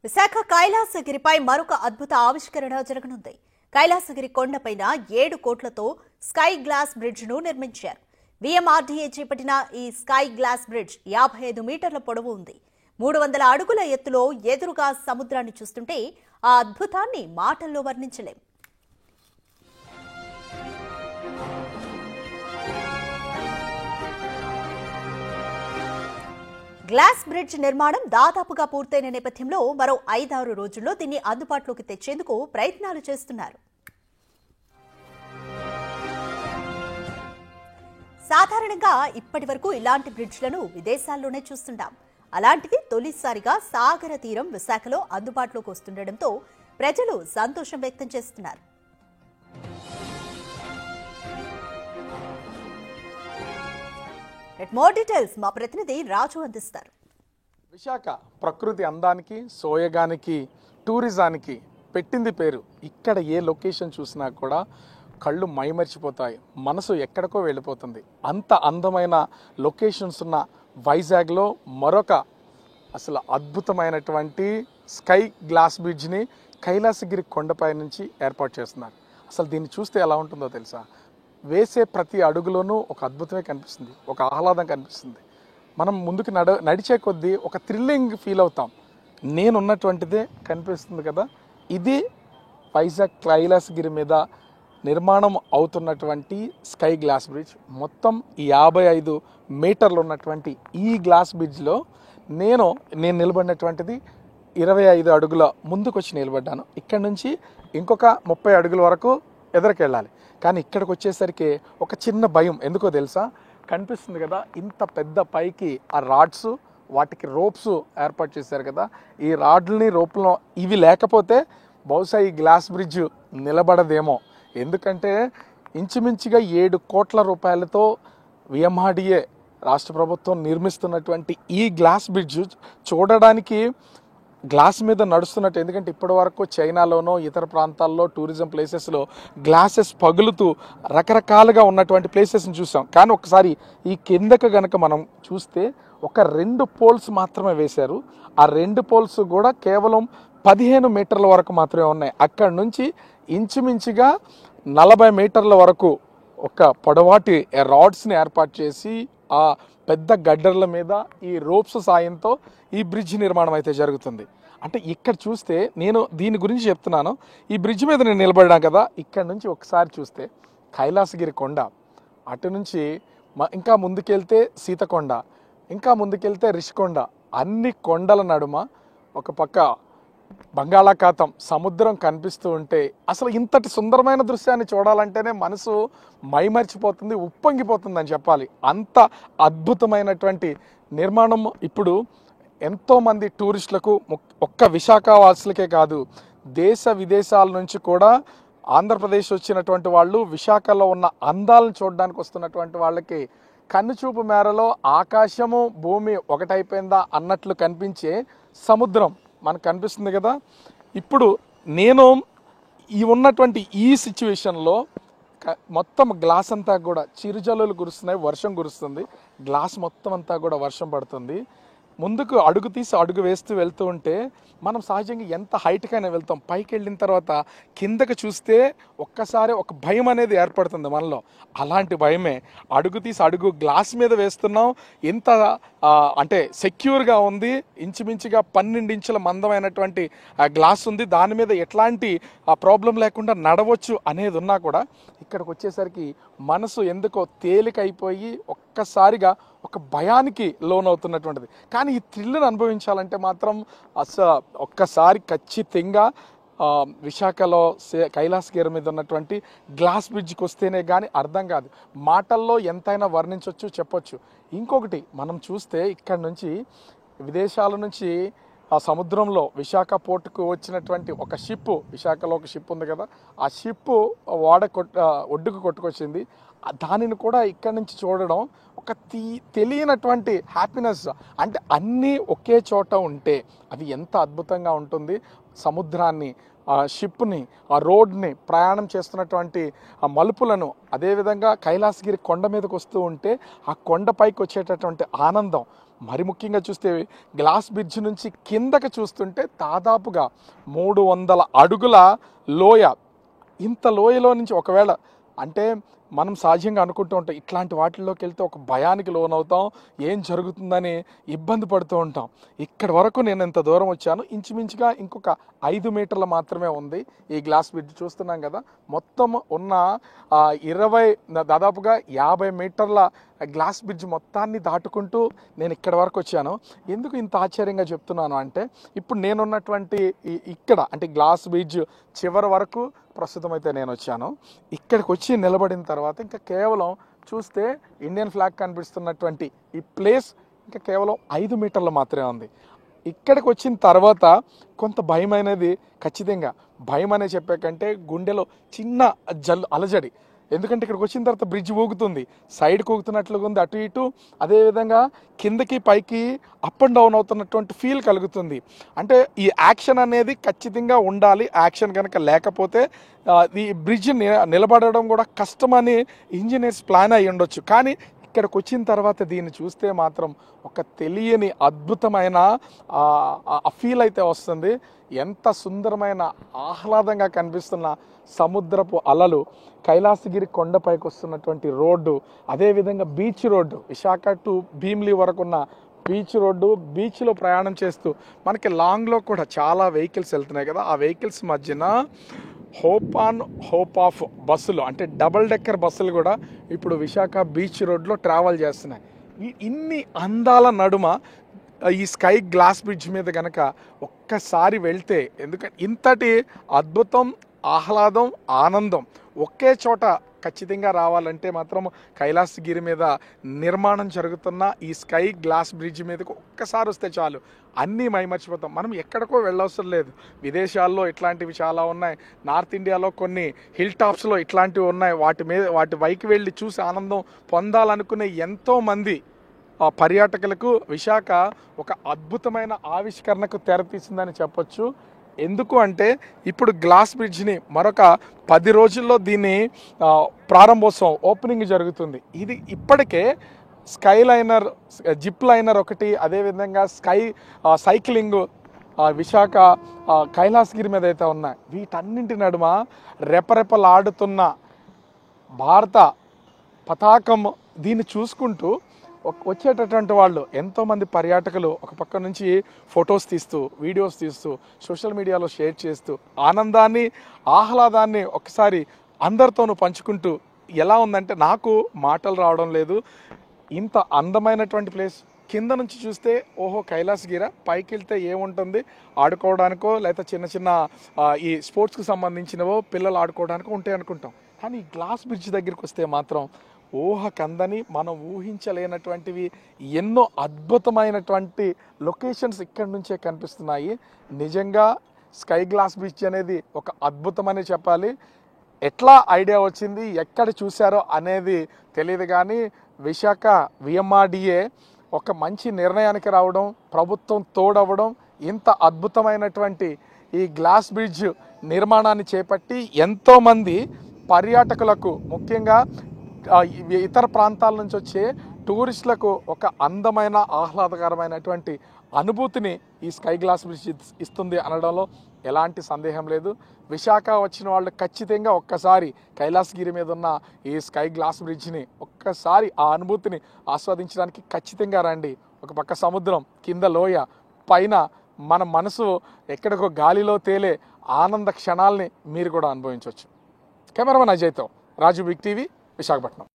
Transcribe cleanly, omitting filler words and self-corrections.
విశాఖ కైలాసగిరిపై మరొక అద్భుత ఆవిష్కరణ జరగనుంది. కైలాసగిరి కొండపైన 7 కోట్లతో స్కై గ్లాస్ బ్రిడ్జ్ ను నిర్మించారు. వీఎంఆర్డీఏ చేపట్టిన ఈ స్కై గ్లాస్ బ్రిడ్జ్ 55 మీటర్ల పొడవు ఉంది. 300 అడుగుల ఎత్తులో ఎదురుగా సముద్రాన్ని చూస్తుంటే ఆ అద్భుతాన్ని మాటల్లో వర్ణించలేం. గ్లాస్ బ్రిడ్జ్ నిర్మాణం దాదాపుగా పూర్తయిన నేపథ్యంలో మరో 5-6 రోజుల్లో దీన్ని అందుబాటులోకి తెచ్చేందుకు ప్రయత్నాలు చేస్తున్నారు. సాధారణంగా ఇప్పటి వరకు ఇలాంటి బ్రిడ్జ్లను విదేశాల్లోనే చూస్తుంటాం. అలాంటిది తొలిసారిగా సాగర తీరం విశాఖలో అందుబాటులోకి వస్తుండటంతో ప్రజలు సంతోషం వ్యక్తం చేస్తున్నారు. మోర్ డీటెయిల్స్ మా ప్రతినిధి రాజు అందిస్తారు. విశాఖ ప్రకృతి అందానికి, సోయగానికి, టూరిజానికి పెట్టింది పేరు. ఇక్కడ ఏ లొకేషన్ చూసినా కూడా కళ్ళు మైమర్చిపోతాయి, మనసు ఎక్కడికో వెళ్ళిపోతుంది. అంత అందమైన లొకేషన్స్ ఉన్న వైజాగ్లో మరొక అసలు అద్భుతమైనటువంటి స్కై గ్లాస్ బ్రిడ్జ్ని కైలాసగిరి కొండపై నుంచి ఏర్పాటు చేస్తున్నారు. అసలు దీన్ని చూస్తే ఎలా ఉంటుందో తెలుసా? వేసే ప్రతి అడుగులోనూ ఒక అద్భుతమే కనిపిస్తుంది, ఒక ఆహ్లాదం కనిపిస్తుంది. మనం ముందుకు నడిచే కొద్దీ ఒక థ్రిల్లింగ్ ఫీల్ అవుతాం. నేనున్నటువంటిదే కనిపిస్తుంది కదా. ఇది వైజాగ్ కైలాసగిరి మీద నిర్మాణం అవుతున్నటువంటి స్కై గ్లాస్ బ్రిడ్జ్. మొత్తం 55 మీటర్లు ఉన్నటువంటి ఈ గ్లాస్ బ్రిడ్జ్లో నేను నిలబడినటువంటిది 25 అడుగుల ముందుకు వచ్చి నిలబడ్డాను. ఇక్కడ నుంచి ఇంకొక 30 అడుగుల వరకు ఎదురుకెళ్ళాలి. కానీ ఇక్కడికి వచ్చేసరికి ఒక చిన్న భయం. ఎందుకో తెలుసా? కనిపిస్తుంది కదా ఇంత పెద్ద పైకి ఆ రాడ్స్, వాటికి రోప్స్ ఏర్పాటు చేశారు కదా. ఈ రాడ్లని రోప్లో ఇవి లేకపోతే బహుశా ఈ గ్లాస్ బ్రిడ్జ్ నిలబడదేమో. ఎందుకంటే ఇంచుమించుగా 7 కోట్ల రూపాయలతో వీఎంఆర్డీఏ రాష్ట్ర ప్రభుత్వం నిర్మిస్తున్నటువంటి ఈ గ్లాస్ బ్రిడ్జ్ చూడడానికి గ్లాస్ మీద నడుస్తున్నట్టు. ఎందుకంటే ఇప్పటి వరకు చైనాలోనో ఇతర ప్రాంతాల్లో టూరిజం ప్లేసెస్లో గ్లాసెస్ పగులుతూ రకరకాలుగా ఉన్నటువంటి ప్లేసెస్ని చూసాం. కానీ ఒకసారి ఈ కిందకు గనక మనం చూస్తే ఒక 2 పోల్స్ మాత్రమే వేశారు. ఆ 2 పోల్స్ కూడా కేవలం 15 మీటర్ల వరకు మాత్రమే ఉన్నాయి. అక్కడి నుంచి ఇంచుమించుగా 40 మీటర్ల వరకు ఒక పొడవాటి రాడ్స్ని ఏర్పాటు చేసి ఆ పెద్ద గడ్డర్ల మీద ఈ రోప్స్ సాయంతో ఈ బ్రిడ్జ్ నిర్మాణం అయితే జరుగుతుంది. అంటే ఇక్కడ చూస్తే నేను దీని గురించి చెప్తున్నాను. ఈ బ్రిడ్జ్ మీద నేను నిలబడ్డాను కదా. ఇక్కడ నుంచి ఒకసారి చూస్తే కైలాసగిరి కొండ, అటు నుంచి ఇంకా ముందుకెళ్తే సీతకొండ, ఇంకా ముందుకెళ్తే రిషికొండ, అన్ని కొండల నడుమ ఒక పక్క బంగాళాఖాతం, సముద్రం కనిపిస్తూ ఉంటే అసలు ఇంతటి సుందరమైన దృశ్యాన్ని చూడాలంటేనే మనసు మైమర్చిపోతుంది, ఉప్పొంగిపోతుంది అని చెప్పాలి. అంత అద్భుతమైనటువంటి నిర్మాణం ఇప్పుడు ఎంతోమంది టూరిస్టులకు, ఒక్క విశాఖవాసులకే కాదు దేశ విదేశాల నుంచి కూడా ఆంధ్రప్రదేశ్ వచ్చినటువంటి వాళ్ళు విశాఖలో ఉన్న అందాలను చూడడానికి వస్తున్నటువంటి వాళ్ళకి కన్నుచూపు మేరలో ఆకాశము భూమి ఒకటైపోయిందా అన్నట్లు కనిపించే సముద్రం మనకు కనిపిస్తుంది కదా. ఇప్పుడు నేను ఉన్నటువంటి ఈ సిచ్యువేషన్లో మొత్తం గ్లాస్ అంతా కూడా చిరుజల్లులు కురుస్తున్నాయి, వర్షం కురుస్తుంది. గ్లాస్ మొత్తం అంతా కూడా వర్షం పడుతుంది. ముందుకు అడుగు తీసి అడుగు వేస్తూ వెళ్తూ ఉంటే మనం సహజంగా ఎంత హైట్కైనా వెళ్తాం. పైకి వెళ్ళిన తర్వాత కిందకు చూస్తే ఒక్కసారి ఒక భయం అనేది ఏర్పడుతుంది మనలో. అలాంటి భయమే. అడుగు తీసి అడుగు గ్లాస్ మీద వేస్తున్నాం. ఎంత అంటే సెక్యూర్గా ఉంది. ఇంచుమించుగా 12 ఇంచుల మందమైనటువంటి గ్లాస్ ఉంది. దాని మీద ఎట్లాంటి ప్రాబ్లం లేకుండా నడవచ్చు అనేది ఉన్నా కూడా ఇక్కడికి వచ్చేసరికి మనసు ఎందుకో తేలికైపోయి ఒక్కసారిగా ఒక భయానికి లోనవుతున్నటువంటిది. కానీ ఈ థ్రిల్ని అనుభవించాలంటే మాత్రం అసలు ఒక్కసారి ఖచ్చితంగా విశాఖలో కైలాసగిరి మీద ఉన్నటువంటి గ్లాస్ బ్రిడ్జ్కి వస్తేనే కానీ అర్థం కాదు. మాటల్లో ఎంతైనా వర్ణించవచ్చు, చెప్పొచ్చు. ఇంకొకటి మనం చూస్తే ఇక్కడ నుంచి విదేశాల నుంచి ఆ సముద్రంలో విశాఖ పోర్టుకు వచ్చినటువంటి ఒక షిప్, విశాఖలో ఒక షిప్ ఉంది కదా, ఆ షిప్ ఒడ్డుకు కొట్టుకొచ్చింది. దానిని కూడా ఇక్కడి నుంచి చూడడం ఒక తెలియనటువంటి హ్యాపీనెస్. అంటే అన్నీ ఒకే చోట ఉంటే అది ఎంత అద్భుతంగా ఉంటుంది. సముద్రాన్ని, ఆ షిప్ని, ఆ రోడ్ని, ప్రయాణం చేస్తున్నటువంటి ఆ మలుపులను, అదేవిధంగా కైలాసగిరి కొండ మీదకి వస్తూ ఉంటే ఆ కొండపైకి వచ్చేటటువంటి ఆనందం మరి ముఖ్యంగా చూస్తే గ్లాస్ బ్రిడ్జ్ నుంచి కిందకి చూస్తుంటే దాదాపుగా 300 అడుగుల లోయ. ఇంత లోయలో నుంచి ఒకవేళ అంటే మనం సహజంగా అనుకుంటూ ఉంటాం ఇట్లాంటి వాటిల్లోకి వెళ్తే ఒక భయానికి లోనవుతాం, ఏం జరుగుతుందని ఇబ్బంది పడుతూ ఉంటాం. ఇక్కడి వరకు నేను ఎంత దూరం వచ్చాను, ఇంచుమించుగా ఇంకొక 5 మీటర్లు మాత్రమే ఉంది ఈ గ్లాస్ బ్రిడ్జ్. చూస్తున్నాం కదా, మొత్తం ఉన్న దాదాపుగా 50 మీటర్ల గ్లాస్ బ్రిడ్జ్ మొత్తాన్ని దాటుకుంటూ నేను ఇక్కడి వరకు వచ్చాను. ఎందుకు ఇంత ఆశ్చర్యంగా చెప్తున్నాను అంటే, ఇప్పుడు నేనున్నటువంటి ఇక్కడ అంటే గ్లాస్ బ్రిడ్జ్ చివరి వరకు ప్రస్తుతం అయితే నేను వచ్చాను. ఇక్కడికి వచ్చి నిలబడిన తర్వాత ఇంకా కేవలం చూస్తే ఇండియన్ ఫ్లాగ్ కనిపిస్తున్నటువంటి ఈ ప్లేస్ ఇంకా కేవలం 5 మీటర్లు మాత్రమే ఉంది. ఇక్కడికి వచ్చిన తర్వాత కొంత భయం అనేది, ఖచ్చితంగా భయం అనే చెప్పే కంటే గుండెలో చిన్న అలజడి. ఎందుకంటే ఇక్కడికి వచ్చిన తర్వాత బ్రిడ్జ్ ఊగుతుంది, సైడ్కి ఊగుతున్నట్లుగా ఉంది, అటు ఇటు అదేవిధంగా కిందకి పైకి అప్ అండ్ డౌన్ అవుతున్నటువంటి ఫీల్ కలుగుతుంది. అంటే ఈ యాక్షన్ అనేది ఖచ్చితంగా ఉండాలి. యాక్షన్ కనుక లేకపోతే ఈ బ్రిడ్జ్ నిలబడడం కూడా కష్టమని ఇంజనీర్స్ ప్లాన్ అయ్యి ఉండొచ్చు. కానీ ఇక్కడికి వచ్చిన తర్వాత దీన్ని చూస్తే మాత్రం ఒక తెలియని అద్భుతమైన ఫీల్ అయితే వస్తుంది. ఎంత సుందరమైన ఆహ్లాదంగా కనిపిస్తున్న సముద్రపు అలలు, కైలాసగిరి కొండపైకి వస్తున్నటువంటి రోడ్డు, అదేవిధంగా beach road, Visakha to Bheemili వరకు ఉన్న బీచ్ రోడ్డు, బీచ్లో ప్రయాణం చేస్తూ మనకి లాంగ్లో కూడా చాలా వెహికల్స్ వెళ్తున్నాయి కదా, ఆ వెహికల్స్ మధ్యన హోప్ ఆన్ హోప్ ఆఫ్ బస్సులు అంటే డబుల్ డెక్కర్ బస్సులు కూడా ఇప్పుడు విశాఖ బీచ్ రోడ్లో ట్రావెల్ చేస్తున్నాయి. ఇన్ని అందాల నడుమ ఈ స్కై గ్లాస్ బ్రిడ్జ్ మీద కనుక ఒక్కసారి వెళ్తే, ఎందుకంటే ఇంతటి అద్భుతం, ఆహ్లాదం, ఆనందం ఒకే చోట ఖచ్చితంగా రావాలంటే మాత్రం కైలాసగిరి మీద నిర్మాణం జరుగుతున్న ఈ స్కై గ్లాస్ బ్రిడ్జ్ మీదకు ఒక్కసారి వస్తే చాలు, అన్నీ మైమర్చిపోతాం. మనం ఎక్కడికో వెళ్ళవసరం లేదు. విదేశాల్లో ఇట్లాంటివి చాలా ఉన్నాయి, నార్త్ ఇండియాలో కొన్ని హిల్ టాప్స్లో ఇట్లాంటివి ఉన్నాయి. వాటి పైకి వెళ్ళి చూసి ఆనందం పొందాలనుకునే ఎంతోమంది పర్యాటకులకు విశాఖ ఒక అద్భుతమైన ఆవిష్కరణకు తెరతీసిందని చెప్పొచ్చు. ఎందుకు అంటే ఇప్పుడు గ్లాస్ బ్రిడ్జ్ని మరొక 10 రోజుల్లో దీన్ని ప్రారంభోత్సవం ఓపెనింగ్ జరుగుతుంది. ఇది ఇప్పటికే స్కై లైనర్, జిప్ లైనర్ ఒకటి, అదేవిధంగా సైక్లింగ్ విశాఖ కైలాసగిరి మీద అయితే ఉన్నాయి. వీటన్నింటి నడుమ రెపరెపలాడుతున్న భారత పతాకం దీన్ని చూసుకుంటూ వచ్చేటటువంటి వాళ్ళు ఎంతోమంది పర్యాటకులు ఒక పక్క నుంచి ఫొటోస్ తీస్తూ, వీడియోస్ తీస్తూ, సోషల్ మీడియాలో షేర్ చేస్తూ ఆనందాన్ని, ఆహ్లాదాన్ని ఒకసారి అందరితోనూ పంచుకుంటూ, ఎలా ఉందంటే నాకు మాటలు రావడం లేదు. ఇంత అందమైనటువంటి ప్లేస్ కింద నుంచి చూస్తే ఓహో కైలాసగిర, పైకి వెళ్తే ఏముంటుంది, ఆడుకోవడానికో లేకపోతే చిన్న చిన్న ఈ స్పోర్ట్స్కి సంబంధించినవో పిల్లలు ఆడుకోవడానికో ఉంటాయి అనుకుంటాం. కానీ ఈ గ్లాస్ బ్రిడ్జ్ దగ్గరికి వస్తే మాత్రం ఊహ కందని, మనం ఊహించలేనటువంటివి ఎన్నో అద్భుతమైనటువంటి లొకేషన్స్ ఇక్కడి నుంచే కనిపిస్తున్నాయి. నిజంగా స్కై గ్లాస్ బ్రిడ్జ్ అనేది ఒక అద్భుతమని చెప్పాలి. ఎట్లా ఐడియా వచ్చింది, ఎక్కడ చూశారో అనేది తెలియదు, కానీ విశాఖ విఎంఆర్డిఏ ఒక మంచి నిర్ణయానికి రావడం, ప్రభుత్వం తోడవడం, ఇంత అద్భుతమైనటువంటి ఈ గ్లాస్ బ్రిడ్జ్ నిర్మాణాన్ని చేపట్టి ఎంతోమంది పర్యాటకులకు, ముఖ్యంగా ఇతర ప్రాంతాల నుంచి వచ్చే టూరిస్టులకు ఒక అందమైన, ఆహ్లాదకరమైనటువంటి అనుభూతిని ఈ స్కై గ్లాస్ బ్రిడ్జ్ ఇస్తుంది అనడంలో ఎలాంటి సందేహం లేదు. విశాఖ వచ్చిన వాళ్ళు ఖచ్చితంగా ఒక్కసారి కైలాసగిరి మీద ఉన్న ఈ స్కై గ్లాస్ బ్రిడ్జ్ని ఒక్కసారి ఆ అనుభూతిని ఆస్వాదించడానికి ఖచ్చితంగా రండి. ఒక పక్క సముద్రం, కింద లోయ, పైన మన మనసు ఎక్కడికో గాలిలో తేలే ఆనంద క్షణాల్ని మీరు కూడా అనుభవించవచ్చు. కెమెరామెన్ అజయ్తో రాజు, బిగ్ టీవీ, విశాఖపట్నం.